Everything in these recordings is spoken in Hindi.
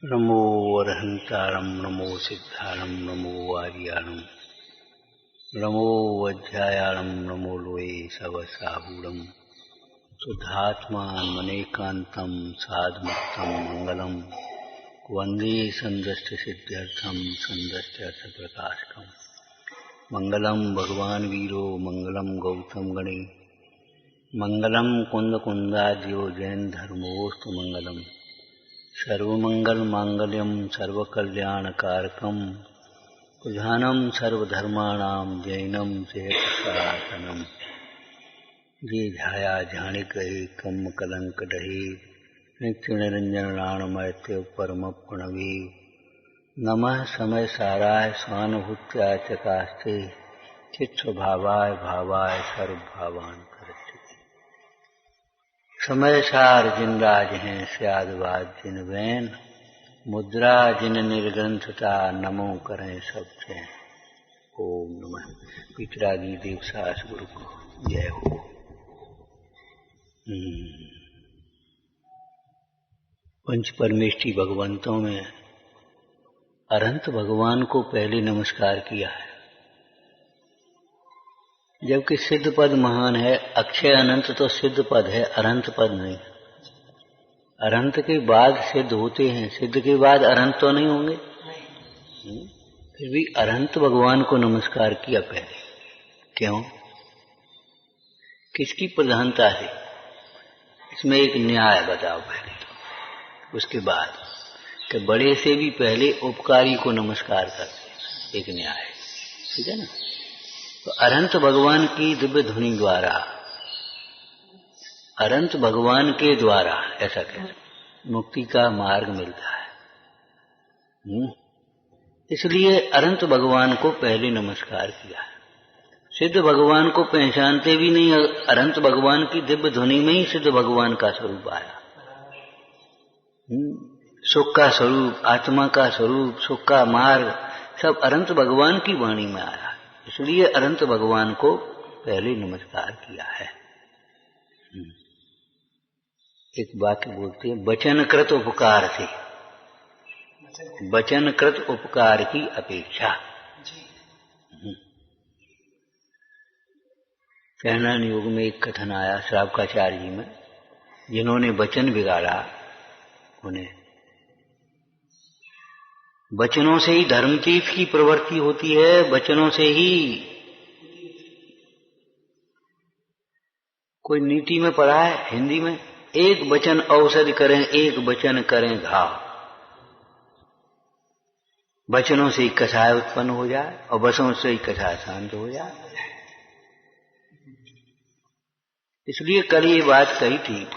नमो अरहंतारं नमो सिद्धारं नमो आर्याणं नमो वज्रायाणं नमो लोये सवसाहूरं शुद्धात्मानमनेकान्तं साधुमुक्तं मंगलम वंदे संदष्टसिद्ध्यर्थं संदष्ट्यर्थप्रकाशकं मंगलम भगवान वीरो मंगलम गौतम गणे मंगलम कुंदकुंदाद्यो जैन धर्मोस्तु मंगलम सर्वमंगल मांगल्यम सर्वकल्याणकारकम प्रधानम सर्वधर्माणां जैनम चेत सनातनम जे ध्याया झाणिक कम कलंक डहे नित्य निरंजन राणमैत्य परम प्रणवे नमः समय साराय स्वानुभूत्या चकास्ते चित्त भावाय भावाय सर्वभावान समय सार जिन राज हैं स्यादवाद जिन वैन मुद्रा जिन निर्ग्रंथता नमो करें सब चैन। ओम नमः पितरागी देव सास गुरु को जय हो। पंच परमेष्ठी भगवंतों में अनंत भगवान को पहले नमस्कार किया है, जबकि सिद्ध पद महान है। अक्षय अनंत तो सिद्ध पद है, अनंत पद नहीं। अनंत के बाद सिद्ध होते हैं, सिद्ध के बाद अनंत तो नहीं होंगे। फिर भी अनंत भगवान को नमस्कार किया पहले। क्यों? किसकी प्रधानता है इसमें? एक न्याय बताओ पहले तो, उसके बाद कि बड़े से भी पहले उपकारी को नमस्कार करते, एक न्याय। ठीक है ना? तो अनंत भगवान की दिव्य ध्वनि द्वारा, अनंत भगवान के द्वारा ऐसा कहते मुक्ति का मार्ग मिलता है। इसलिए अनंत भगवान को पहले नमस्कार किया है। सिद्ध भगवान को पहचानते भी नहीं, अनंत भगवान की दिव्य ध्वनि में ही सिद्ध भगवान का स्वरूप आया। सुख का स्वरूप, आत्मा का स्वरूप, सुख का मार्ग सब अनंत भगवान की वाणी में आया। इसलिए अनंत भगवान को पहले नमस्कार किया है। एक वाक्य बोलते हैं, वचनकृत उपकार से, वचनकृत उपकार की अपेक्षा। सहनन युग में एक कथन आया श्रावकाचार्य जी में, जिन्होंने वचन बिगाड़ा, उन्हें वचनों से ही धर्मतीर्थ की प्रवृत्ति होती है। वचनों से ही कोई नीति में पढ़ा है हिंदी में, एक वचन औषधि करें, एक वचन करें घाव। वचनों से ही कषाय उत्पन्न हो जाए और वचनों से ही कषाय शांत हो जाए। इसलिए कल ये बात कही थी,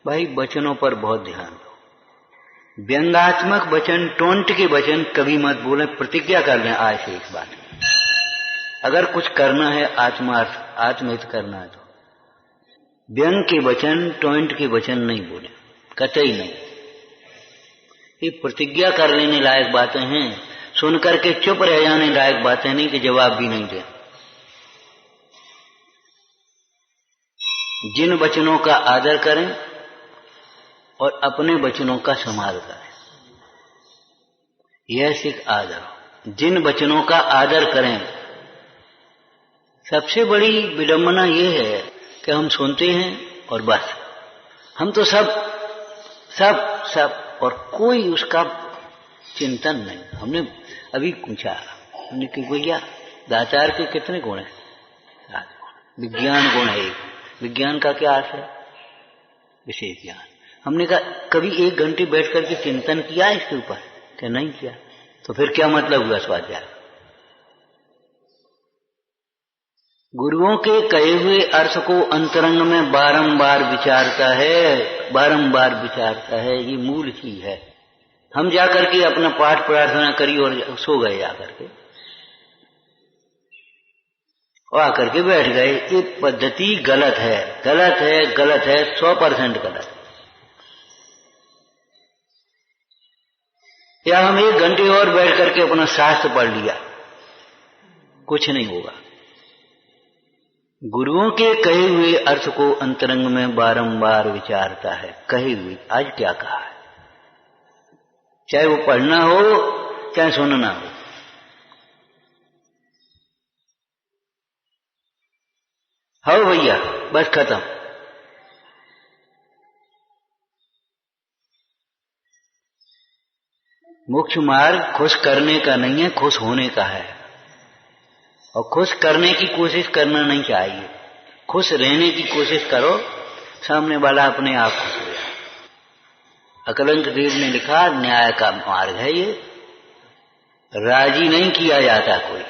भाई वचनों पर बहुत ध्यान दो। व्यंग्यात्मक वचन, टोंट के वचन कभी मत बोले। प्रतिज्ञा कर लें आज से इस बात में, अगर कुछ करना है आत्महित करना है तो व्यंग के वचन, टोंट के वचन नहीं बोले, कतई नहीं। ये प्रतिज्ञा कर लेने लायक बातें हैं, सुन करके चुप रह जाने लायक बातें नहीं कि जवाब भी नहीं दे। जिन वचनों का आदर करें और अपने वचनों का संभाल करें, यह सिख आदर। जिन वचनों का आदर करें। सबसे बड़ी विडंबना यह है कि हम सुनते हैं और बस, हम तो सब और कोई उसका चिंतन नहीं। हमने अभी पूछा, हमने कि भैया दातार के कितने गुण हैं? 7 गुण। विज्ञान गुण है एक। विज्ञान का क्या अर्थ है? विशेष ज्ञान। हमने कहा कभी 1 घंटे बैठ करके चिंतन किया इसके ऊपर? क्या नहीं किया? तो फिर क्या मतलब हुआ स्वाध्याय? गुरुओं के कहे हुए अर्थ को अंतरंग में बारंबार विचारता है। ये मूल चीज है। हम जाकर के अपना पाठ प्रार्थना करी और सो गए जाकर के, और आकर के बैठ गए। ये पद्धति गलत है 100% गलत। या हम 1 घंटे और बैठ करके अपना शास्त्र पढ़ लिया, कुछ नहीं होगा। गुरुओं के कहे हुए अर्थ को अंतरंग में बारंबार विचारता है। कहे हुए, आज क्या कहा है? चाहे वो पढ़ना हो चाहे सुनना हो भैया, बस खत्म। मोक्ष मार्ग खुश करने का नहीं है, खुश होने का है। और खुश करने की कोशिश करना नहीं चाहिए, खुश रहने की कोशिश करो, सामने वाला अपने आप खुश हो जाए। अकलंक देव ने लिखा, न्याय का मार्ग है ये, राजी नहीं किया जाता कोई।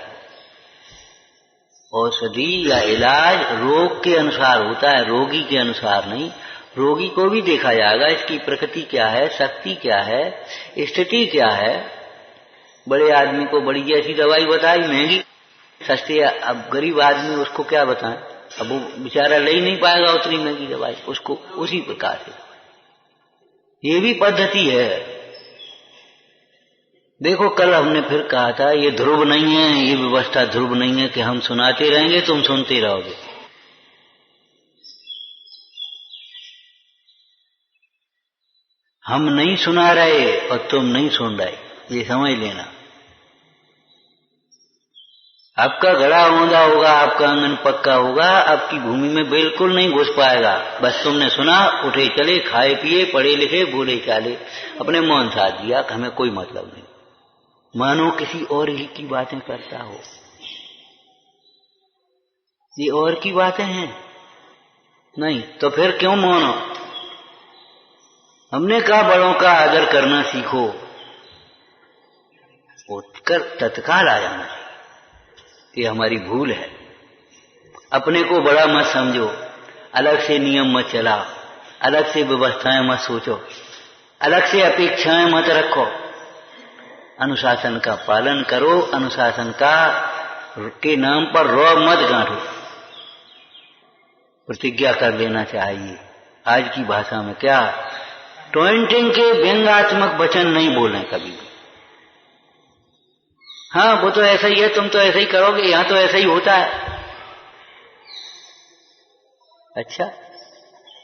औषधि या इलाज रोग के अनुसार होता है, रोगी के अनुसार नहीं। रोगी को भी देखा जाएगा, इसकी प्रकृति क्या है, शक्ति क्या है, स्थिति क्या है। बड़े आदमी को बड़ी जैसी दवाई बताई महंगी, सस्ती, अब गरीब आदमी उसको क्या बताएं, अब वो बेचारा ले ही नहीं पाएगा उतनी महंगी दवाई, उसको उसी प्रकार से। ये भी पद्धति है। देखो कल हमने फिर कहा था, ये ध्रुव नहीं है, ये व्यवस्था ध्रुव नहीं है कि हम सुनाते रहेंगे तुम सुनते रहोगे। हम नहीं सुना रहे और तुम नहीं सुन रहे, ये समझ लेना। आपका घड़ा औंधा होगा, आपका आंगन पक्का होगा, आपकी भूमि में बिल्कुल नहीं घुस पाएगा। बस तुमने सुना, उठे चले, खाए पिए, पढ़े लिखे, बोले चाले, अपने मौन साध दिया, हमें कोई मतलब नहीं, मानो किसी और ही की बातें करता हो। ये और की बातें हैं नहीं तो फिर क्यों मौन हो? हमने कहा बड़ों का आदर करना सीखो, उठकर तत्काल आ जाना चाहिए। ये हमारी भूल है। अपने को बड़ा मत समझो, अलग से नियम मत चलाओ, अलग से व्यवस्थाएं मत सोचो, अलग से अपेक्षाएं मत रखो। अनुशासन का पालन करो, अनुशासन का के नाम पर रौब मत गांठो। प्रतिज्ञा कर लेना चाहिए। आज की भाषा में क्या, टॉइंटिंग के व्यंग्यात्मक वचन नहीं बोलें कभी भी। हाँ वो तो ऐसा ही है, तुम तो ऐसा ही करोगे, यहां तो ऐसा ही होता है। अच्छा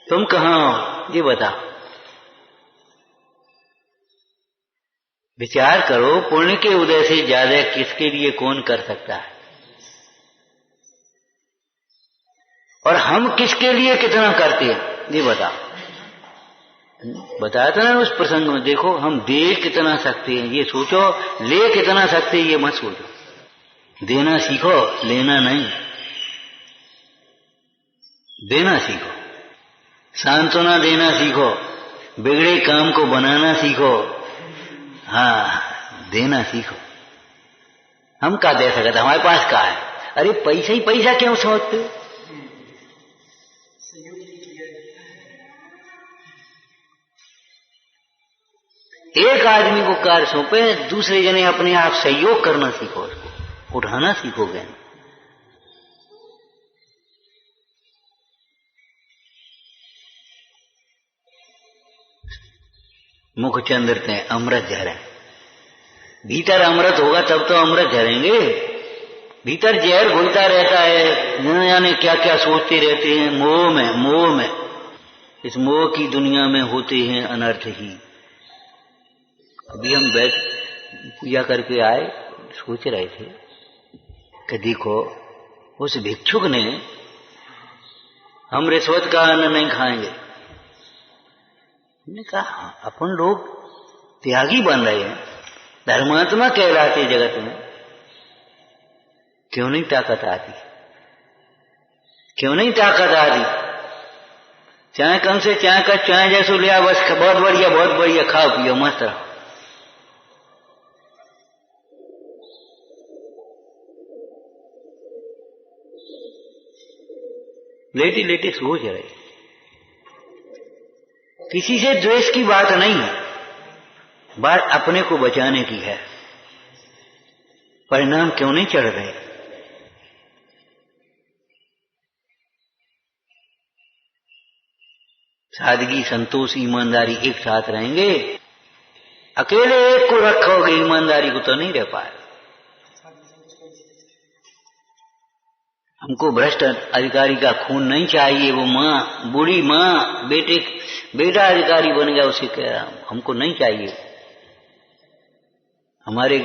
तुम कहां हो ये बताओ। विचार करो, पुण्य के उदय से ज्यादा किसके लिए कौन कर सकता है, और हम किसके लिए कितना करते हैं ये बताओ। बताया था ना उस प्रसंग में, देखो हम दे कितना सकते हैं ये सोचो, ले कितना सकते हैं ये मत सोचो। देना सीखो, लेना नहीं। देना सीखो, सांत्वना देना सीखो, बिगड़े काम को बनाना सीखो। हाँ देना सीखो। हम क्या दे सकते, हमारे पास क्या है? अरे पैसा ही पैसा क्यों सोचते हो? एक आदमी को कार्य सौंपे, दूसरे जने अपने आप सहयोग करना सीखो, उसको उठाना सीखोगे। मुख चंद्रते अमृत झरे, भीतर अमृत होगा तब तो अमृत झरेंगे। भीतर जहर घुलता रहता है, न जाने क्या क्या सोचते रहते हैं, मोह में। इस मोह की दुनिया में होते हैं अनर्थ ही। अभी हम बैठ पूजा करके आए, सोच रहे थे कि देखो उस भिक्षुक ने, हम रिश्वत का अन्न नहीं खाएंगे। हमने कहा अपन लोग त्यागी बन रहे हैं, धर्मात्मा कहलाते जगत में, क्यों नहीं ताकत आती? क्यों नहीं ताकत आती? चाय कम से चाय का चाय जैसो लिया, बस बहुत बढ़िया खाओ पियो मस्त रहो। लेटी लेटी सोच रहे, किसी से द्वेष की बात नहीं है, बात अपने को बचाने की है। परिणाम क्यों नहीं चढ़ रहे? सादगी, संतोष, ईमानदारी एक साथ रहेंगे। अकेले एक को रखोगे, ईमानदारी को तो नहीं रह पाए। हमको भ्रष्ट अधिकारी का खून नहीं चाहिए। वो माँ, बूढ़ी माँ, बेटा अधिकारी बन गया, उसे कह रहा हूं हमको नहीं चाहिए। हमारे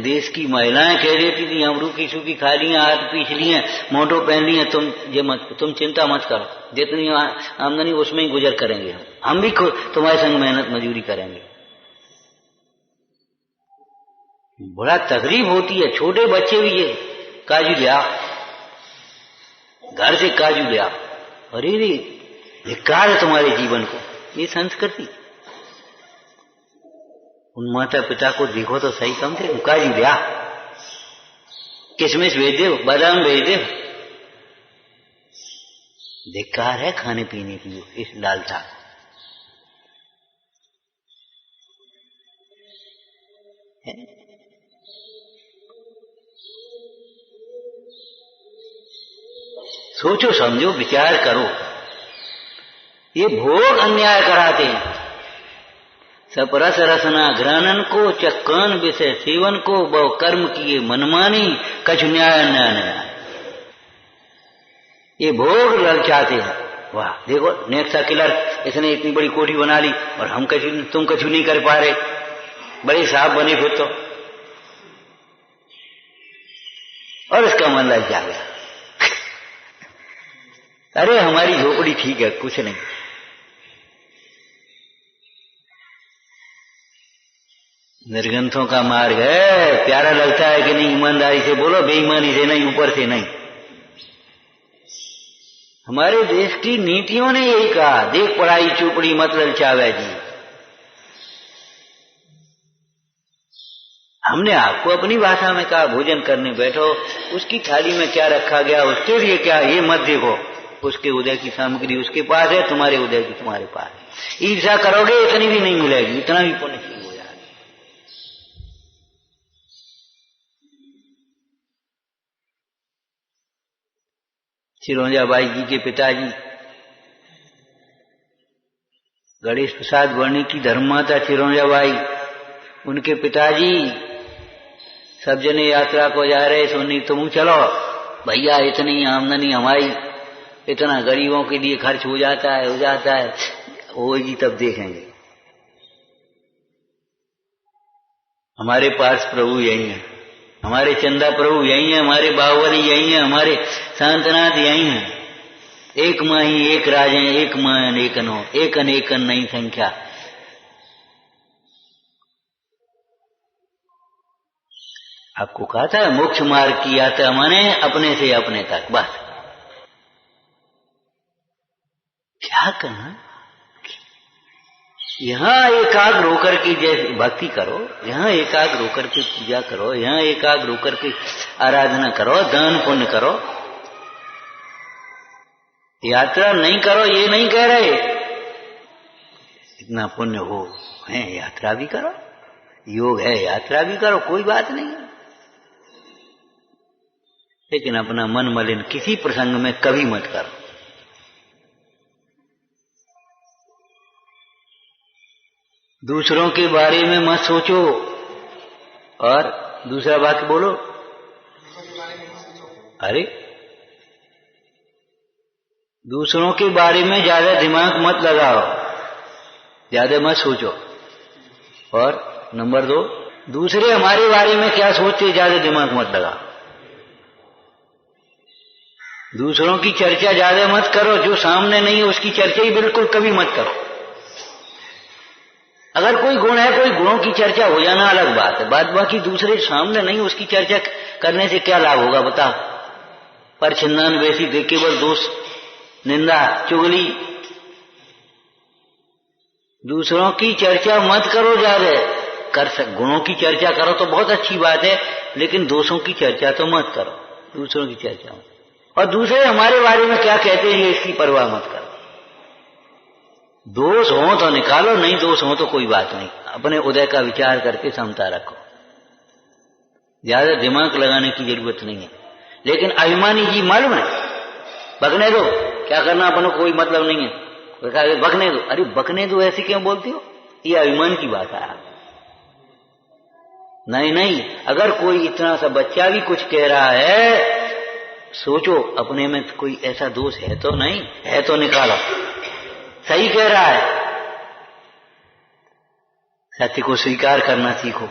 देश की महिलाएं कह देती थी हम रूखी सूखी खा ली हैं, हाथ पीछ ली हैं, मोटो पहन ली हैं, तुम चिंता मत करो, जितनी आमदनी उसमें ही गुजर करेंगे, हम भी तुम्हारे संग मेहनत मजदूरी करेंगे। बड़ा तकलीफ होती है। छोटे बच्चे भी ये काजू ले आओ, घर से काजू ले आओ, अरे रे धिक्कार है तुम्हारे जीवन को। ये संस्कृति। उन माता पिता को देखो तो सही, कम थे काजू ले आ, किशमिश भेज दो, बादाम भेज दो। धिक्कार है खाने पीने की इस लालसा। सोचो समझो विचार करो, ये भोग अन्याय कराते हैं। सपरस रसना घ्राणन को चक्कान विषय सेवन को बहु कर्म किए मनमानी कछु न्याय न्याय न्याय। ये भोग ललचाते हैं। वाह देखो नेक्सा किलर, इसने इतनी बड़ी कोठी बना ली और हम तुम कछु नहीं कर पा रहे, बड़े साहब बने फिर तो, और इसका मन ललचा गया। अरे हमारी झोपड़ी ठीक है, कुछ नहीं। निर्गंथों का मार्ग है, प्यारा लगता है कि नहीं? ईमानदारी से बोलो, बेईमानी से नहीं, ऊपर से नहीं। हमारे देश की नीतियों ने यही कहा, देख पढ़ाई चौपड़ी मत ललचावे जी। हमने आपको अपनी भाषा में कहा भोजन करने बैठो, उसकी थाली में क्या रखा गया उसके लिए क्या, ये मत देखो। उसके उदय की सामग्री उसके पास है, तुम्हारे उदय की तुम्हारे पास है। ईर्ष्या करोगे इतनी भी नहीं मिलेगी, इतना भी पुण्य शुरू हो जाएगा। चिरौंजाबाई जी के पिताजी गणेश प्रसाद वर्णी की धर्ममाता चिरौंजाबाई, उनके पिताजी सब जने यात्रा को जा रहे, सोनी तुम चलो भैया, इतनी आमदनी हमारी, इतना गरीबों के लिए खर्च हो जाता है, वो जी तब देखेंगे। हमारे पास प्रभु यही है, हमारे चंदा प्रभु यही है, हमारे बाहुबली यही है, हमारे शांतनाथ यही है। एक माही एक राजे, एक मां अनेकनो, एक अनेकन नहीं संख्या। आपको कहा था मोक्ष मार्ग की यात्रा माने अपने से अपने तक, बस। क्या करना, यहां एकाग्र होकर के जैसे भक्ति करो, यहां एकाग्र होकर के पूजा करो, यहां एकाग्र होकर के आराधना करो, दान पुण्य करो। यात्रा नहीं करो ये नहीं कह रहे, इतना पुण्य हो है यात्रा भी करो, योग है यात्रा भी करो, कोई बात नहीं है। लेकिन अपना मन मलिन किसी प्रसंग में कभी मत करो। दूसरों के बारे में मत सोचो, और दूसरा वाक्य बोलो, अरे दूसरों के बारे में ज्यादा दिमाग मत लगाओ, ज्यादा मत सोचो। और नंबर 2, दूसरे हमारे बारे में क्या सोचते, ज्यादा दिमाग मत लगाओ। दूसरों की चर्चा ज्यादा मत करो, जो सामने नहीं है उसकी चर्चा ही बिल्कुल कभी मत करो। अगर कोई गुण है, कोई गुणों की चर्चा हो जाना अलग बात है, बात बाकी दूसरे सामने नहीं उसकी चर्चा करने से क्या लाभ होगा बताओ। पर छिन्नान वैसी देख केवल दोष निंदा चुगली, दूसरों की चर्चा मत करो ज्यादा। गुणों की चर्चा करो तो बहुत अच्छी बात है, लेकिन दोषों की चर्चा तो मत करो, दूसरों की चर्चा मत। और दूसरे हमारे बारे में क्या कहते हैं इसकी परवाह मत करो। दोष हो तो निकालो, नहीं दोष हो तो कोई बात नहीं, अपने उदय का विचार करके समता रखो, ज्यादा दिमाग लगाने की जरूरत नहीं है। लेकिन अभिमानी जी मालूम है, बकने दो, क्या करना अपन को कोई मतलब नहीं है, बकने दो। अरे बकने दो ऐसी क्यों बोलती हो, ये अभिमान की बात है। नहीं, अगर कोई इतना सा बच्चा भी कुछ कह रहा है, सोचो अपने में कोई ऐसा दोष है तो नहीं, है तो निकालो, सही कह रहा है। सत्य को स्वीकार करना सीखो।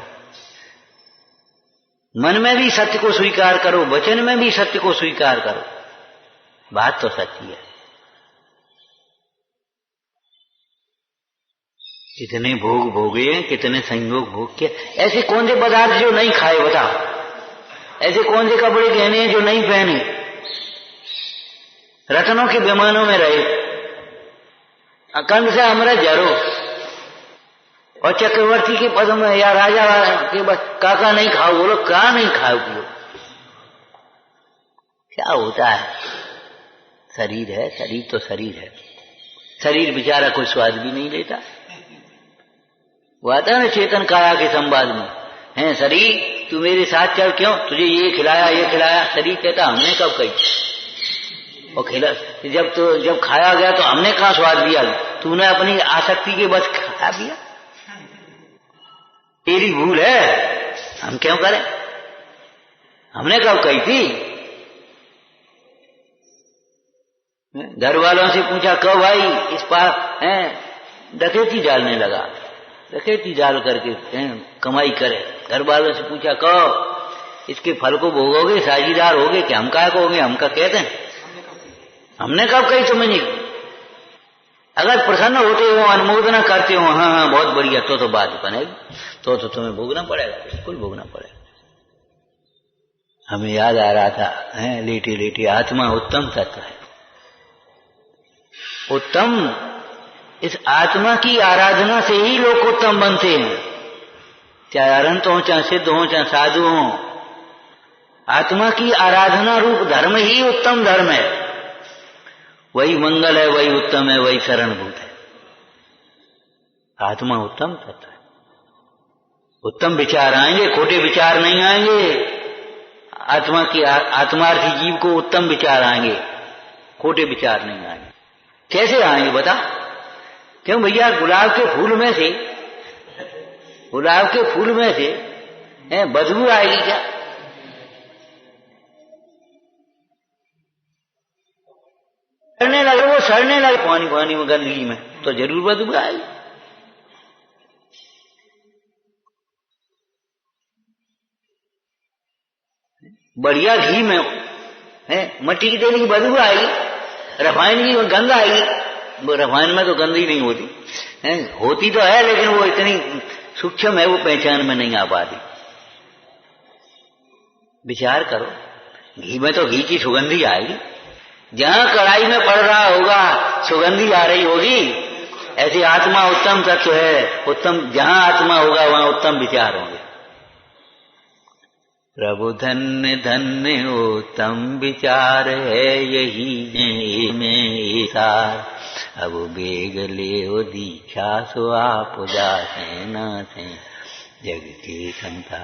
मन में भी सत्य को स्वीकार करो, वचन में भी सत्य को स्वीकार करो। बात तो सच्ची है। कितने भोग भोगे, कितने संयोग भोग किए। ऐसे कौन से पदार्थ जो नहीं खाए बताओ, ऐसे कौन से कपड़े गहने जो नहीं पहने, रत्नों के विमानों में रहे, अकंद से अमृत जरो, और चक्रवर्ती के पद में या राजा के काका नहीं खाओ, बोलो क्या नहीं खाओ पियो। क्या होता है? शरीर है, शरीर तो शरीर है। शरीर बेचारा कोई स्वाद भी नहीं लेता। वो आता है ना चेतन काया के संवाद में, है शरीर तू मेरे साथ चल, क्यों तुझे ये खिलाया ये खिलाया। शरीर कहता हमने कब कही, और खिला जब खाया गया तो हमने कहाँ स्वाद लिया, तूने अपनी आसक्ति के बस खाया पिया, तेरी भूल है, हम क्यों करें, हमने कब कही थी। घर वालों से पूछा कब भाई इस पार डकैती डालने लगा, डकैती डाल करके कमाई करे। घर वालों से पूछा कब इसके फल को भोगोगे, साझीदार होगे कि हम क्या कहोगे, हम क्या कहते हैं, हमने कब कही तुम्हें नहीं। अगर प्रसन्न होते हो, अनुमोदना करते हो, हाँ हाँ बहुत बढ़िया, तो बात बनेगी, तो तुम्हें भोगना पड़ेगा, बिल्कुल भोगना पड़ेगा। हमें याद आ रहा था लेटे लेटे, आत्मा उत्तम तत्व है, उत्तम। इस आत्मा की आराधना से ही लोग उत्तम बनते हैं, चाहे अरहंत हो, चाहे सिद्ध हो, चाहे साधु हो। आत्मा की आराधना रूप धर्म ही उत्तम धर्म है, वही मंगल है, वही उत्तम है, वही शरणभूत है। आत्मा उत्तम तत्व है। उत्तम विचार आएंगे, खोटे विचार नहीं आएंगे। आत्मा की आत्मार्थी जीव को उत्तम विचार आएंगे, खोटे विचार नहीं आएंगे। कैसे आएंगे बता? क्यों भैया, गुलाब के फूल में से, गुलाब के फूल में से बदबू आएगी क्या? सड़ने लगे, वो सड़ने लगे पानी पानी में, गंदगी में, तो जरूर बदबू आएगी। बढ़िया घी में मट्टी की तेल की बदबू आएगी, रफाइन की गंध आएगी। वो रफाइन में तो गंदी नहीं होती, होती तो है, लेकिन वो इतनी सूक्ष्म है, वो पहचान में नहीं आ पाती। विचार करो, घी में तो घी की सुगंधी आएगी, जहां कढ़ाई में पड़ रहा होगा सुगंधी आ रही होगी। ऐसे आत्मा उत्तम तत्व है, उत्तम जहां आत्मा होगा वहां उत्तम विचार होंगे। प्रभु धन्य धन्य उत्तम विचार है, यही में सार। अब बेग ले ओ दीक्षा, सो आप जाते नाथे जग की संता।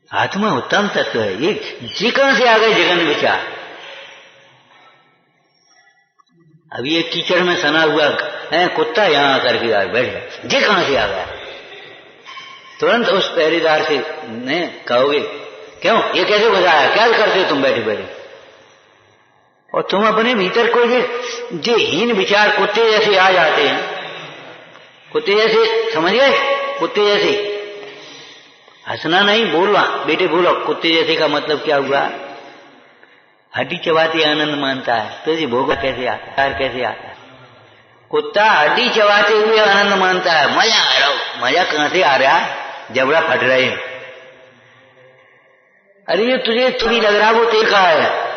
आत्मा उत्तम तत्व है। ये कहां से आ गए जगन विचार? अब ये कीचड़ में सना हुआ कुत्ता यहां आकर के बैठ गया, ये कहां से आ गया? तुरंत उस पहरेदार से कहोगे क्यों ये कैसे बजाया, क्या करते तुम बैठे बैठे? और तुम अपने भीतर को ये हीन विचार कुत्ते जैसे आ जाते हैं, कुत्ते जैसे, समझ गए? कुत्ते जैसे हंसना नहीं, बोलना बेटे, बोलो कुत्ते जैसे का मतलब क्या हुआ? हड्डी चबाते आनंद मानता है, तो ये भोग कैसे आता है, कैसे आता है? कुत्ता हड्डी चबाते हुए आनंद मानता है, मजा आ रहा। मजा कहां से आ रहा है? जबड़ा फट रहे हैं। अरे ये तुझे थोड़ी लग रहा, वो तेल का है।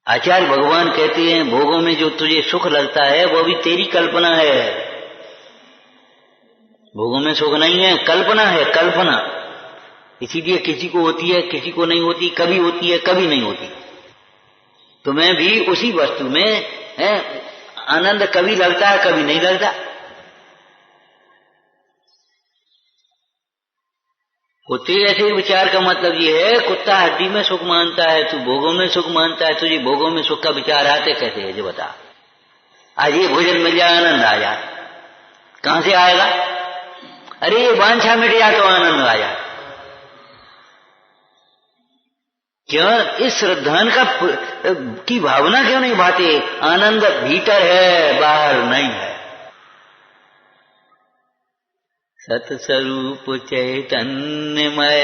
आचार्य भगवान कहते हैं भोगों में जो तुझे सुख लगता है वो भी तेरी कल्पना है। भोगों में सुख नहीं है, कल्पना है, कल्पना। इसीलिए किसी को होती है, किसी को नहीं होती, कभी होती है, कभी नहीं होती। तुम्हें भी उसी वस्तु में आनंद कभी लगता है, कभी नहीं लगता। कुत्ते ऐसे विचार का मतलब ये है, कुत्ता हड्डी में सुख मानता है, तू भोगों में सुख मानता है। तुझे भोगों में सुख का विचार आते कैसे है, जो बता। आज ये भोजन मिल जाए आनंद आ जाए, कहां से आएगा? अरे ये वांछा मिट जाए तो आनंद आ जाए। क्यों? इस श्रद्धान की भावना क्यों नहीं भाते? आनंद भीतर है, बाहर नहीं है। सतस्वरूप चैतन्यमय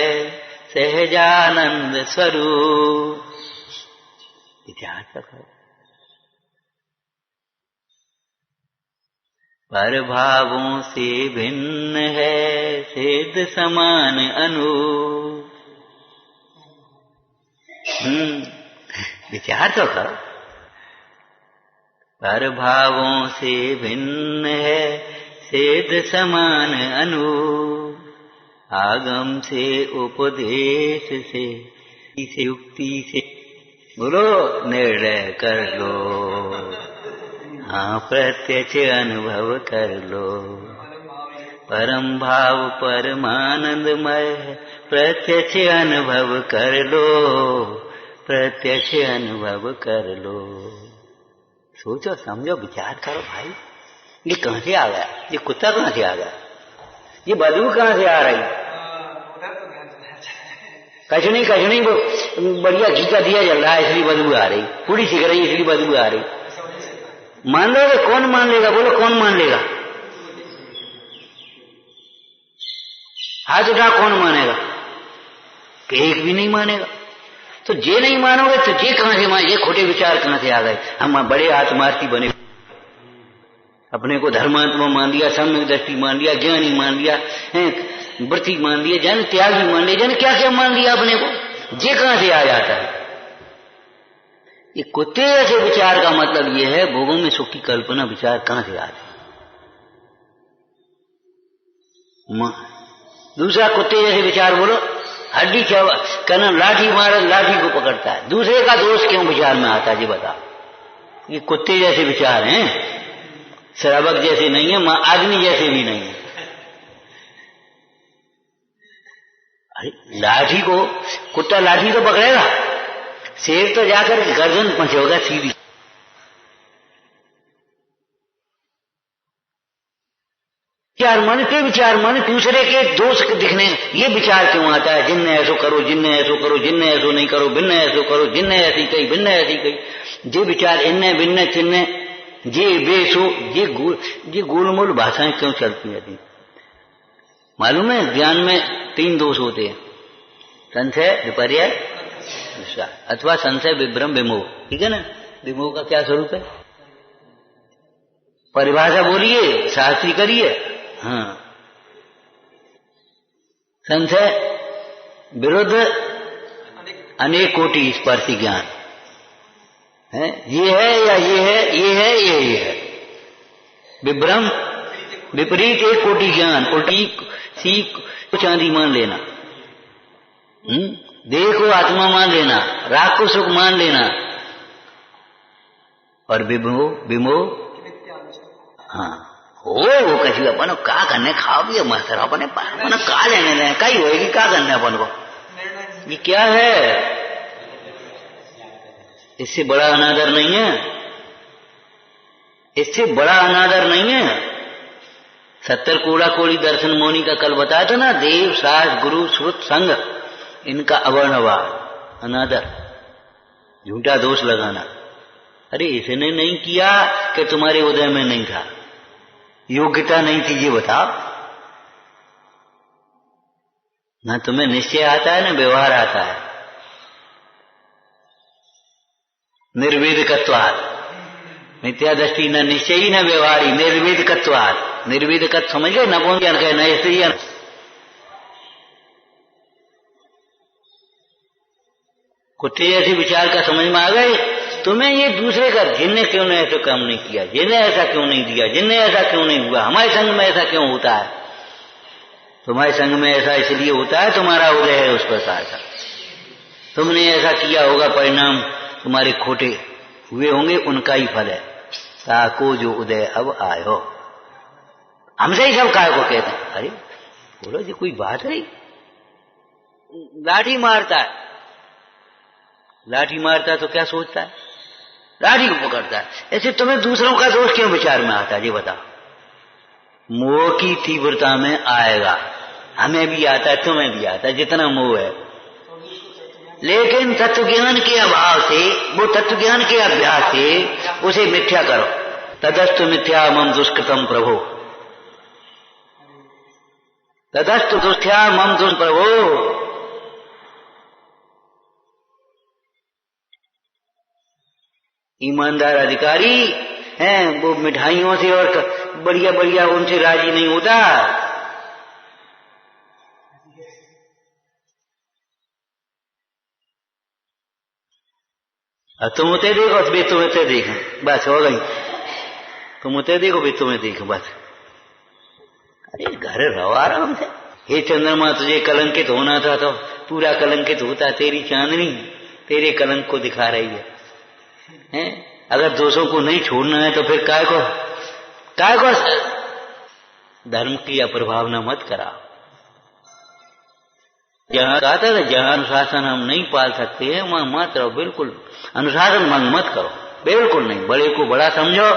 सहजानंद स्वरूप। विचार करो। पर भावों से भिन्न है सिद्ध समान अनूप। विचार तो करो। पर भावों से भिन्न है सिद्ध समान अनूप। आगम से उपदेश से युक्ति से बोलो निर्णय कर लो। हाँ प्रत्यक्ष अनुभव कर लो। परम भाव परमानंदमय प्रत्यक्ष अनुभव कर लो। प्रत्यक्ष अनुभव कर लो। सोचो समझो विचार करो भाई। ये कहां से आ गया? ये कुत्ता कहां से आ गया? ये बदबू कहां से आ रही? कचनी कचनी वो बढ़िया घी का दिया जल रहा है इसलिए बदबू आ रही। पूरी सिक रही इसलिए बदबू आ रही। मान लोगे? कौन मान लेगा? बोलो कौन मान लेगा? हाथ उठा कौन मानेगा? एक भी नहीं मानेगा। तो जे नहीं मानोगे तो जे कहां से मान? ये खोटे विचार कहां से आ गए? हम बड़े आत्मार्थी बने, अपने को धर्मात्मा मान लिया, सम्यक दृष्टि मान लिया, ज्ञानी मान लिया, व्रती मान लिया, जन त्यागी मान लिया, जन क्या क्या मान लिया अपने को। जे कहां से आ जाता है? ये कुत्ते ऐसे विचार का मतलब ये है भोगों में सुख की कल्पना विचार कहां से आती। दूसरा कुत्ते जैसे विचार बोलो, हड्डी कहना लाठी मारे लाठी को पकड़ता है। दूसरे का दोष क्यों विचार में आता है? जी बता। ये कुत्ते जैसे विचार हैं, श्रावक जैसे नहीं है, आदमी जैसे भी नहीं है। अरे लाठी को कुत्ता लाठी तो पकड़ेगा, शेर तो जाकर गर्दन पहुंचेगा सीधी। विचार माने दूसरे के दोष दिखने। ये विचार क्यों आता है? जिनने ऐसो करो, जिनने ऐसो करो, जिनने ऐसो नहीं करो, भिन्न ऐसो करो, जिनने ऐसी कही, भिन्न ऐसी कही। जे विचार इनने भिन्न चिन्ने जे बेसो, ये गोलमोल भाषाएं क्यों चलती रहती? मालूम है ज्ञान में 3 दोष होते हैं, संशय, विपर्य, विश्वास, अथवा संशय, विभ्रम, विमोह। ठीक है ना? विमोह का क्या स्वरूप है? परिभाषा बोलिए, शास्त्री करिए। हाँ, संशय विरुद्ध अनेक कोटि स्पर्शी ज्ञान है। ये है या ये है, ये है ये है। विभ्रम विपरीत एक कोटि ज्ञान, उल्टी सीख चांदी मान लेना, देह को आत्मा मान लेना, राग को सुख मान लेना। और विमोह हाँ वो कहीं अपन का करने खाओ भी मास्टर अपने का लेने कई होएगी, क्या करने अपन को? ये क्या है? इससे बड़ा अनादर नहीं है, इससे बड़ा अनादर नहीं है। 70 कोड़ा कोड़ी दर्शन मौनी का कल बताया था ना। देव शास्त्र गुरु श्रुत संग इनका अवर्णवाद, अनादर, झूठा दोष लगाना। अरे इसने नहीं किया कि तुम्हारे उदय में नहीं था, योग्यता नहीं थी, ये बताओ ना। तुम्हें निश्चय आता है ना व्यवहार आता है। निर्वेदकत्वात् मिथ्या दृष्टि न निश्चयी न व्यवहारी, निर्वेदकत्वात्। निर्वेदकत्व समझ गए? न कौन ज्ञान कहे न स्त्री। कुत्ते जैसे विचार का समझ में आ गए तुम्हें। ये दूसरे का जिनने क्यों ने ऐसा काम नहीं किया, जिनने ऐसा क्यों नहीं दिया, जिनने ऐसा क्यों नहीं हुआ, हमारे संग में ऐसा क्यों होता है? तुम्हारे संग में ऐसा इसलिए होता है तुम्हारा उदय है उस प्रकार का। तुमने ऐसा किया होगा, परिणाम तुम्हारे खोटे हुए होंगे, उनका ही फल है। ताको जो उदय अब आयो। हमसे ही सब काय को कहते हैं। अरे बोलो जी कोई बात नहीं। लाठी मारता है, लाठी मारता तो क्या सोचता है? लाठी को पकड़ता है। ऐसे तुम्हें दूसरों का दोष क्यों विचार में आता है? ये बताओ। मोह की तीव्रता में आएगा, हमें भी आता है, तुम्हें भी आता है, जितना मोह है। लेकिन तत्व ज्ञान के अभाव से, वो तत्व ज्ञान के अभ्यास से उसे मिथ्या करो। तदस्तु मिथ्या मम दुष्कृतम प्रभो। तदस्तु दुष्ठ्या मम दुष्प्रभो। ईमानदार अधिकारी हैं वो मिठाइयों से और बढ़िया बढ़िया उनसे राजी नहीं होता। तुम उते देखो वे तुम्हें ते देखें, बस हो गई। तुम उते देखो वे तुम्हें देखो, बस। अरे घर रहो आराम से। हे चंद्रमा तुझे कलंकित होना था तो पूरा कलंकित होता। तेरी चांदनी तेरे कलंक को दिखा रही है? अगर दोषों को नहीं छोड़ना है तो फिर काय को धर्म की अप्रभावना मत करा। जहां कहता था जहां अनुशासन हम नहीं पाल सकते हैं वहां मत रहो, बिल्कुल अनुशासन भंग मत करो, बिल्कुल नहीं। बड़े को बड़ा समझो,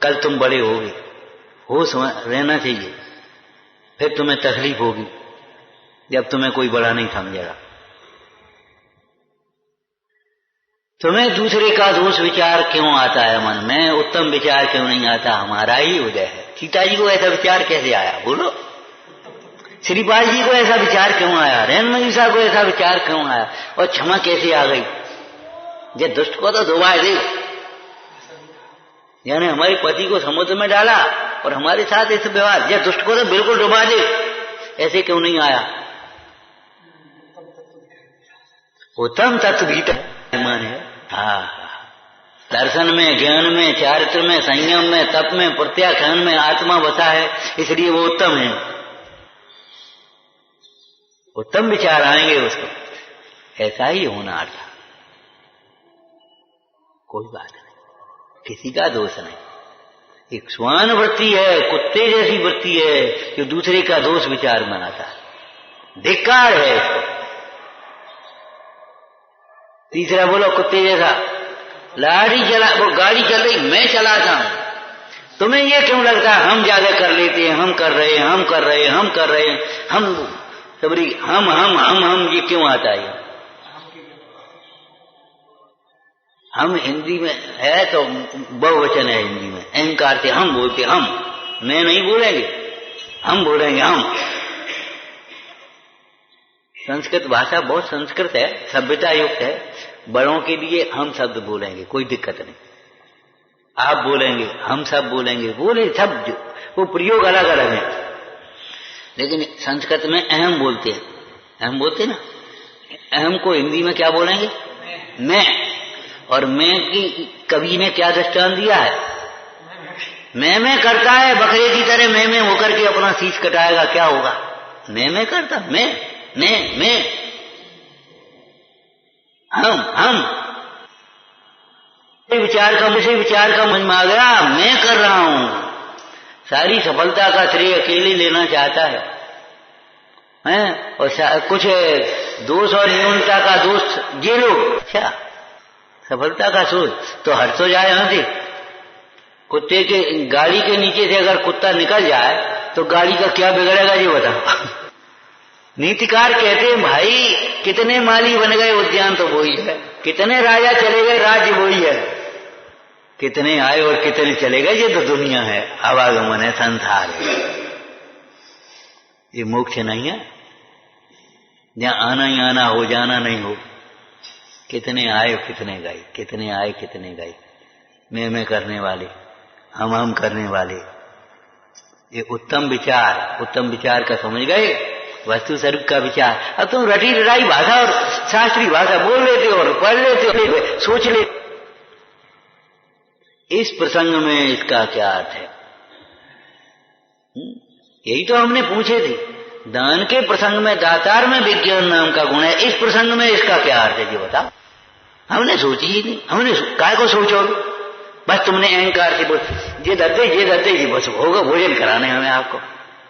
कल तुम बड़े होगे, होश रहना चाहिए। फिर तुम्हें तकलीफ होगी जब तुम्हें कोई बड़ा नहीं समझेगा। तुम्हें दूसरे का दोष विचार क्यों आता है मन में, उत्तम विचार क्यों नहीं आता? हमारा ही उदय है। सीता जी को ऐसा विचार कैसे आया बोलो? श्रीपाल जी को ऐसा विचार क्यों आया? रेणुका को ऐसा विचार क्यों आया? और क्षमा कैसे आ गई? ये दुष्ट को तो डुबा दे, यानी हमारे पति को समुद्र में डाला और हमारे साथ ऐसे व्यवहार, ये दुष्ट को तो बिल्कुल डुबा दे, ऐसे क्यों नहीं आया? उत्तम तत्व भीतर मान है। दर्शन में, ज्ञान में, चारित्र में, संयम में, तप में, प्रत्याख्यान में आत्मा बसा है, इसलिए वो उत्तम है। उत्तम विचार आएंगे उसको, ऐसा ही होना अर्थ। कोई बात नहीं, किसी का दोष नहीं। एक श्वान वृत्ति है, कुत्ते जैसी वृत्ति है जो दूसरे का दोष विचार बनाता है, धिक्कार है इसको। तीसरा बोलो कुत्ते जैसा, लाड़ी चला, वो गाड़ी चल रही मैं चलाता हूं, तुम्हें ये क्यों लगता है हम ज्यादा कर लेते हैं, हम कर रहे हैं, हम कर रहे हैं, हम कर रहे हैं, हम सबरी हम ये क्यों आता है? हम हिंदी में है तो बहुवचन है, हिंदी में अहंकार से हम बोलते, हम, मैं नहीं बोलेंगे, हम बोलेंगे हम। संस्कृत भाषा बहुत संस्कृत है, सभ्यता युक्त है। बड़ों के लिए हम शब्द बोलेंगे, कोई दिक्कत नहीं। आप बोलेंगे, हम सब बोलेंगे, बोले सब, वो प्रयोग अलग अलग है। लेकिन संस्कृत में अहम बोलते हैं, अहम बोलते ना। अहम को हिंदी में क्या बोलेंगे? मैं। और मैं की कवि ने क्या दृष्टांत दिया है? मैं करता है बकरे की तरह, मैं होकर के अपना शीश कटाएगा, क्या होगा? मैं करता, मैं हम विचार का, मुझे विचार का मन में आ गया, मैं कर रहा हूं। सारी सफलता का श्रेय अकेले लेना चाहता है, हैं? और कुछ दोष और न्यूनता का दोष ये लोग, अच्छा सफलता का सोच तो हट तो जाए। यहां से कुत्ते के गाड़ी के नीचे से अगर कुत्ता निकल जाए तो गाड़ी का क्या बिगड़ेगा ये बताओ। नीतिकार कहते हैं भाई कितने माली बन गए उद्यान तो वही है, कितने राजा चले गए राज्य वही है, कितने आए और कितने चले गए ये तो दुनिया है, आवागमन है, संसार है। ये मोक्ष नहीं है जहां आना ही आना हो, जाना नहीं हो। कितने आए कितने गए, कितने आए कितने गए, मैं करने वाले, हम करने वाले। ये उत्तम विचार का समझ गए, वस्तु स्वरूप का विचार। अब तुम रटी रटाई भाषा और शास्त्रीय भाषा बोल लेते हो और पढ़ लेते हो, सोच ले इस प्रसंग में इसका क्या अर्थ है। यही तो हमने पूछे थे। दान के प्रसंग में, दातार में विज्ञान नाम का गुण है, इस प्रसंग में इसका क्या अर्थ है जी बताओ। हमने सोची ही नहीं, हमने काय को सोचोगे? बस तुमने अहंकार से बोल ये दर्दे जी, बस होगा भोजन कराने हमें, आपको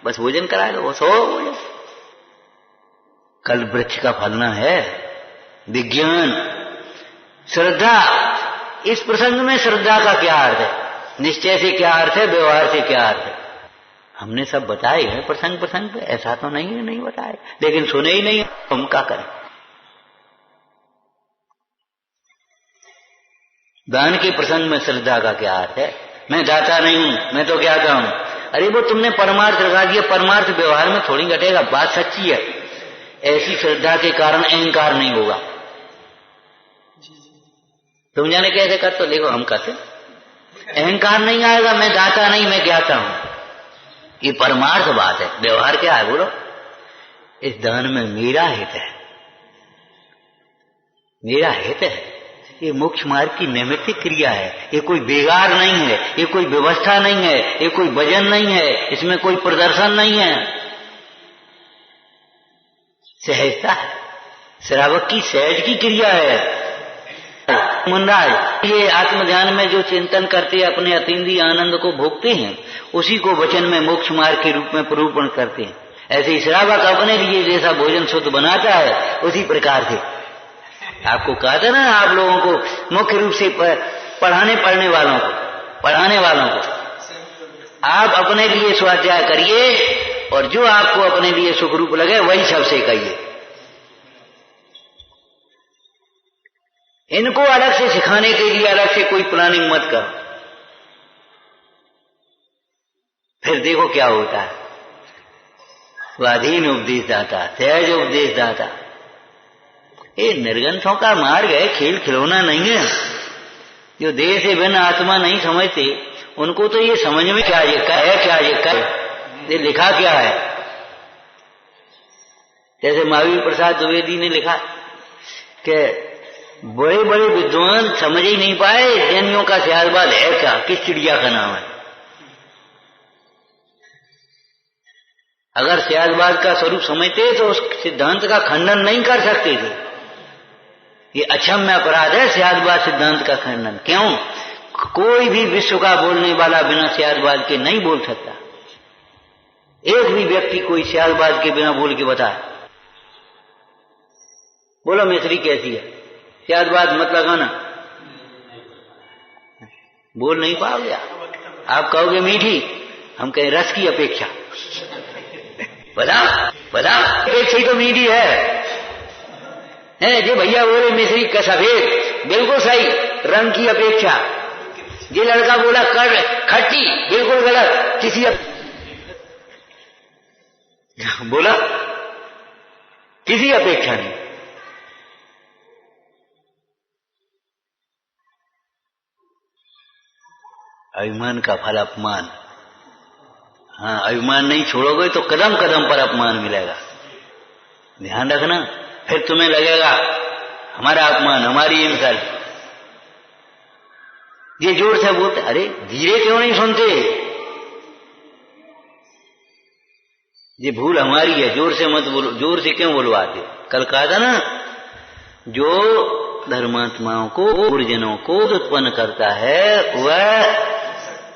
बस भोजन करा लो, बस हो भोजन। कल वृक्ष का फलना है विज्ञान, श्रद्धा। इस प्रसंग में श्रद्धा का क्या अर्थ है, निश्चय से क्या अर्थ है, व्यवहार से क्या अर्थ है, हमने सब बताए हैं प्रसंग पे। ऐसा तो नहीं है नहीं बताए, लेकिन सुने ही नहीं, हम क्या करें। दान के प्रसंग में श्रद्धा का क्या अर्थ है? मैं दाता नहीं हूं, मैं तो क्या कहूं, अरे वो तुमने परमार्थ लगा दिया, परमार्थ व्यवहार में थोड़ी घटेगा, बात सच्ची है। ऐसी श्रद्धा के कारण अहंकार नहीं होगा। तुम जाने कैसे कर, तो देखो हम कहते अहंकार नहीं आएगा, मैं दाता नहीं मैं ज्ञाता हूं। ये परमार्थ बात है। व्यवहार क्या है बोलो? इस दान में मेरा हित है, मेरा हित है। ये मोक्ष मार्ग की नैमित्तिक क्रिया है, ये कोई बेगार नहीं है, ये कोई व्यवस्था नहीं है, ये कोई भजन नहीं है, इसमें कोई प्रदर्शन नहीं है, सहजता है, श्रावक की सहज की क्रिया है। मुनराज ये आत्मध्यान में जो चिंतन करते अपने अतीन्द्रिय आनंद को भोगते हैं, उसी को वचन में मोक्ष मार्ग के रूप में प्ररूपण करते हैं। ऐसे ही श्रावक अपने लिए जैसा भोजन शुद्ध बनाता है, उसी प्रकार से आपको कहा था ना, आप लोगों को मुख्य रूप से पढ़ाने वालों को आप अपने लिए स्वाध्याय करिए और जो आपको अपने लिए सुखरूप लगे वही सबसे कहिए। इनको अलग से सिखाने के लिए अलग से कोई प्लानिंग मत करो। फिर देखो क्या होता है। स्वाधीन उपदेश दाता, सहज उपदेश दाता, ये निर्गंथों का मार्ग है, खेल खिलौना नहीं है। जो देह से भिन्न आत्मा नहीं समझते, उनको तो ये समझ में क्या ये है, क्या ये लिखा क्या है। जैसे महावीर प्रसाद द्विवेदी ने लिखा कि बड़े बड़े विद्वान समझ ही नहीं पाए जैनियों का सियासबाद है क्या, किस चिड़िया का नाम है। अगर सियासबाद का स्वरूप समझते तो उस सिद्धांत का खंडन नहीं कर सकते थे। ये अक्षम्य अपराध है सियासबाद सिद्धांत का खंडन। क्यों? कोई भी विश्व का बोलने वाला बिना सियासबाद के नहीं बोल सकता। एक भी व्यक्ति कोई सियासबाद के बिना बोल के बताए, बोलो मिस्री कैसी है, सियासबाद मत लगाना, बोल नहीं पाओगे। आप कहोगे मीठी, हम कहें रस की अपेक्षा। बता अपेक्षा ही तो मीठी है। जो भैया बोले मिस्री का सफेद, बिल्कुल सही, रंग की अपेक्षा। ये लड़का बोला कर खट्टी, बिल्कुल गलत, किसी बोला किसी अपेक्षा नहीं। अभिमान का फल अपमान। हाँ, अभिमान नहीं छोड़ोगे तो कदम कदम पर अपमान मिलेगा, ध्यान रखना। फिर तुम्हें लगेगा हमारा अपमान, हमारी इंसल्ट। ये जोर से बोलते, अरे धीरे क्यों नहीं सुनते? ये भूल हमारी है, जोर से मत बोलो। जोर से क्यों बोलवाते? कल कहा था ना, जो धर्मात्माओं को, गुरुजनों को उत्पन्न करता है वह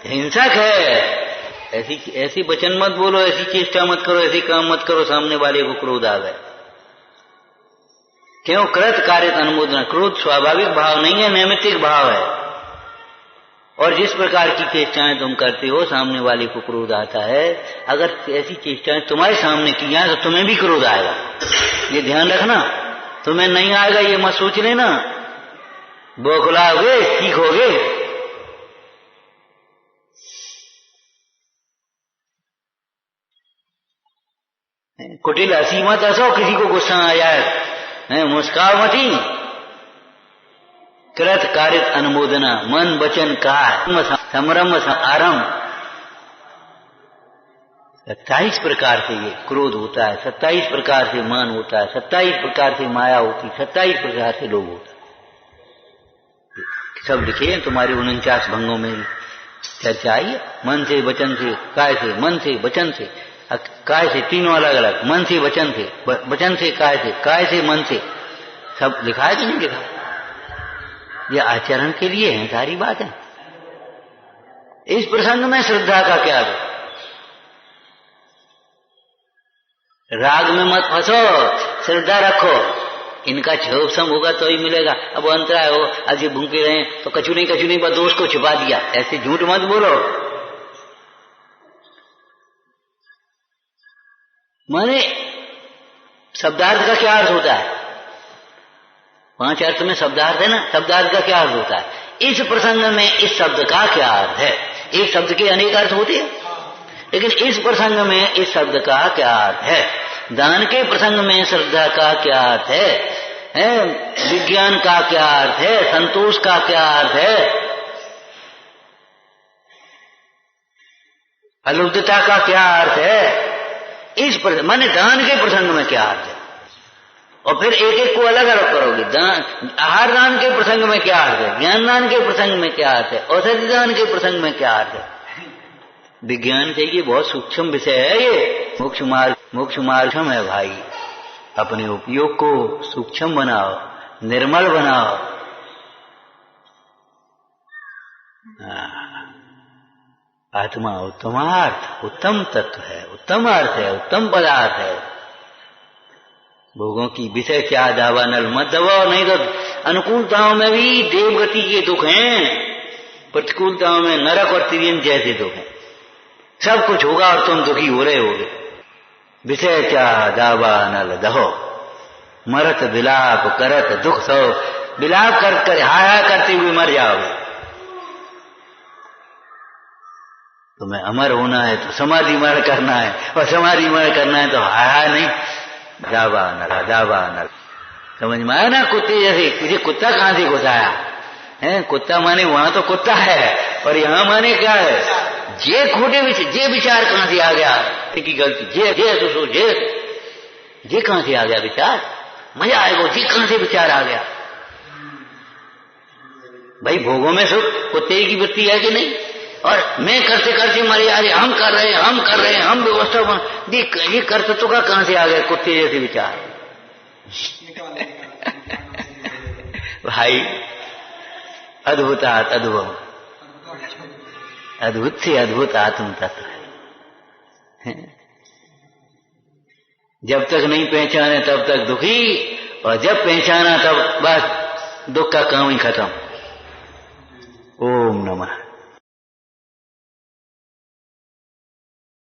हिंसक है। ऐसी वचन मत बोलो, ऐसी चेष्टा मत करो, ऐसी काम मत करो, सामने वाले को क्रोध आ गए। क्यों? कृत कार्य अनुमोदन। क्रोध स्वाभाविक भाव नहीं है, नैमित्तिक भाव है। और जिस प्रकार की चेष्टाएं तुम करते हो, सामने वाले को क्रोध आता है। अगर ऐसी चेष्टाएं तुम्हारे सामने की जाए तो तुम्हें भी क्रोध आएगा, ये ध्यान रखना। तुम्हें नहीं आएगा ये मत सोच लेना, बौखलाओगे, सीखोगे। कुटिल हंसी मत हंसो, किसी को गुस्सा आ जाए, मुस्काओ मती। कृत कारित अनुमोदना, मन वचन काय समरम आरंभ। 27 प्रकार से ये क्रोध होता है, 27 प्रकार से मान होता है, 27 प्रकार से माया होती है, 27 प्रकार से लोभ होता है। सब लिखे हैं तुम्हारे 49 भंगों में चर्चा आई है। मन से वचन से काय से, मन से वचन से, काय से, तीनों अलग अलग, मन से वचन से, वचन से काय से मन से, सब लिखा है कि नहीं लिखा? ये आचरण के लिए है सारी बात है। इस प्रसंग में श्रद्धा का क्या है? राग में मत फंसो, श्रद्धा रखो। इनका क्षोभ सम होगा तो ही मिलेगा। अब अंतराय हो, आज ये भूखे रहे तो कछु नहीं पर दोष को छिपा दिया, ऐसे झूठ मत बोलो। माने शब्दार्थ का क्या अर्थ होता है? 5 अर्थ में शब्दार्थ है ना। शब्दार्थ का क्या अर्थ होता है? इस प्रसंग में इस शब्द का क्या अर्थ है? एक शब्द के अनेक अर्थ होते हैं। लेकिन इस प्रसंग में इस शब्द का क्या अर्थ है, दान के प्रसंग में श्रद्धा का क्या अर्थ है, विज्ञान का क्या अर्थ है, संतोष का क्या अर्थ है, अलुब्धता का क्या अर्थ है, इस माने दान के प्रसंग में क्या अर्थ है। और फिर एक एक को अलग अलग करोगे। आहार दान के प्रसंग में क्या अर्थ है, ज्ञान दान के प्रसंग में क्या अर्थ है, औषधि दान के प्रसंग में क्या अर्थ है। विज्ञान चाहिए, बहुत सूक्ष्म विषय है ये। मोक्ष मार्गम है भाई। अपने उपयोग को सूक्ष्म बनाओ, निर्मल बनाओ। आत्मा उत्तमार्थ, उत्तम तत्व है, उत्तम अर्थ है, उत्तम पदार्थ है। भोगों की विषय क्या दावा नल मत दबाओ, नहीं तो अनुकूलताओं में भी देवगति के दुख हैं, प्रतिकूलताओं में नरक और तिर्यन जैसे दुख हैं। सब कुछ होगा और तुम दुखी हो रहे होगे। विषय क्या दावा नल दहो, मरत विलाप करत दुख सो। विलाप कर हाय करते हुए मर जाओगे। तुम्हें अमर होना है तो समाधि मरण करना है, और समाधि मरण करना है तो हाय नहीं, दावा नल। समझ में आया ना। कुत्ते जैसे, तुझे कुत्ता कहां से घुसाया है। कुत्ता माने वहां तो कुत्ता है, और यहां माने क्या है, जे खोटे जे विचार कहां से आ गया की गलती, जे कहां से आ गया विचार। मजा आएगा, जे कहां से विचार आ गया। भाई भोगों में सुख कुत्ते की वृत्ति है कि नहीं। और मैं करते करते मरे आ रहे, हम कर रहे हैं, हम व्यवस्था ये कर्तृत्व का कहां से आ गया कुत्ते जैसे विचार। भाई अद्भुतात अद्भुत, अद्भुत से अद्भुत आत्म तत्व है। जब तक नहीं पहचाने तब तक दुखी, और जब पहचाना तब बस दुख का काम ही खत्म। ओम नमः।